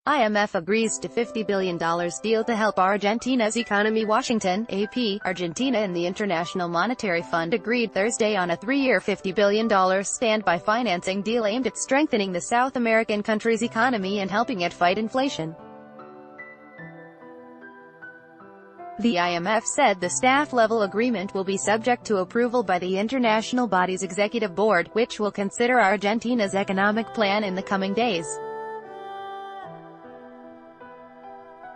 IMF agrees to $50 billion deal to help Argentina's economy. Washington, AP. Argentina and the International Monetary Fund agreed Thursday on a three-year $50 billion standby financing deal aimed at strengthening the South American country's economy and helping it fight inflation. The IMF said the staff-level agreement will be subject to approval by the international body's executive board, which will consider Argentina's economic plan in the coming days.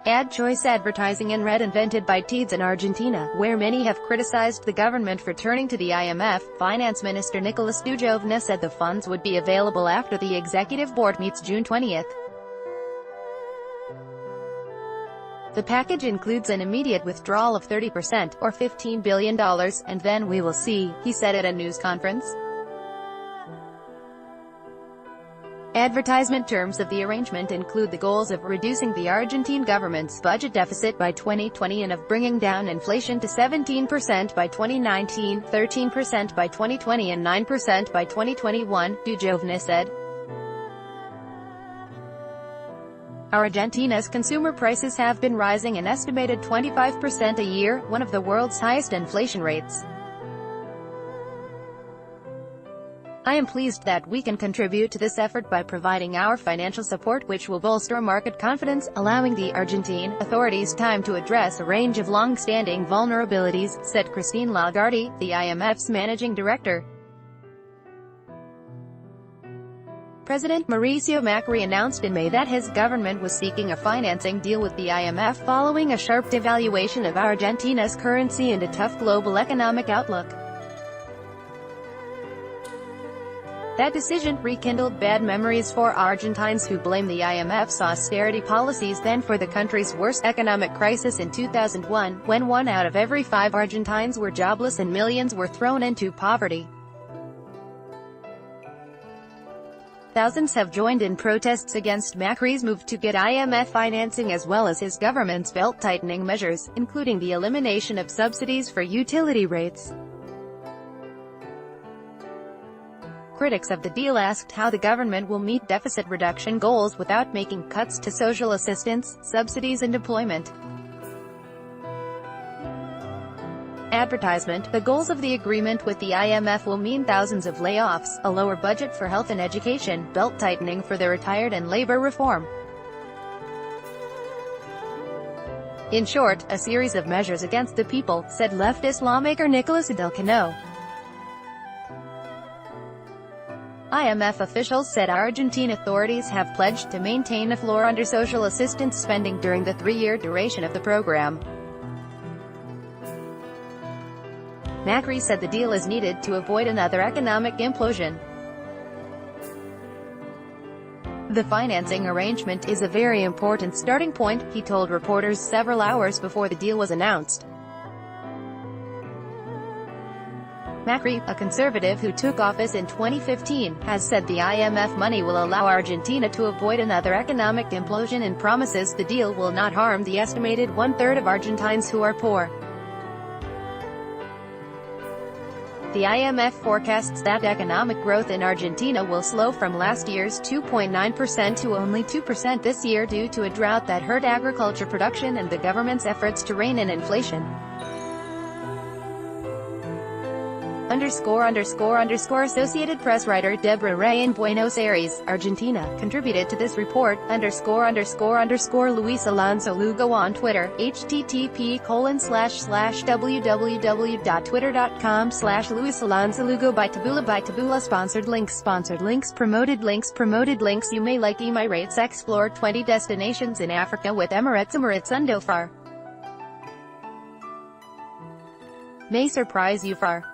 Ad choice advertising in red invented by Teeds in Argentina, where many have criticized the government for turning to the IMF. Finance Minister Nicolas Dujovne said the funds would be available after the executive board meets June 20. The package includes an immediate withdrawal of 30%, or $15 billion, and then we will see, he said at a news conference. Advertisement terms of the arrangement include the goals of reducing the Argentine government's budget deficit by 2020 and of bringing down inflation to 17% by 2019, 13% by 2020 and 9% by 2021, Dujovne said. Argentina's consumer prices have been rising an estimated 25% a year, one of the world's highest inflation rates. I am pleased that we can contribute to this effort by providing our financial support, which will bolster market confidence, allowing the Argentine authorities time to address a range of long-standing vulnerabilities, said Christine Lagarde, the IMF's managing director. President Mauricio Macri announced in May that his government was seeking a financing deal with the IMF following a sharp devaluation of Argentina's currency and a tough global economic outlook. That decision rekindled bad memories for Argentines who blame the IMF's austerity policies then for the country's worst economic crisis in 2001, when 1 out of every 5 Argentines were jobless and millions were thrown into poverty. Thousands have joined in protests against Macri's move to get IMF financing as well as his government's belt-tightening measures, including the elimination of subsidies for utility rates. Critics of the deal asked how the government will meet deficit reduction goals without making cuts to social assistance, subsidies and employment. Advertisement. The goals of the agreement with the IMF will mean thousands of layoffs, a lower budget for health and education, belt-tightening for the retired and labor reform. In short, a series of measures against the people, said leftist lawmaker Nicolas Delcano. IMF officials said Argentine authorities have pledged to maintain a floor under social assistance spending during the 3-year duration of the program. Macri said the deal is needed to avoid another economic implosion. The financing arrangement is a very important starting point, he told reporters several hours before the deal was announced. Macri, a conservative who took office in 2015, has said the IMF money will allow Argentina to avoid another economic implosion and promises the deal will not harm the estimated 1/3 of Argentines who are poor. The IMF forecasts that economic growth in Argentina will slow from last year's 2.9% to only 2% this year due to a drought that hurt agriculture production and the government's efforts to rein in inflation. Associated Press writer Deborah Ray in Buenos Aires, Argentina, contributed to this report. Luis Alonso Lugo on Twitter, http://www.twitter.com/Luis Alonso Lugo by Taboola Sponsored links Promoted links You may like Emirates Explore 20 destinations in Africa with Emirates Undofar. May surprise you far.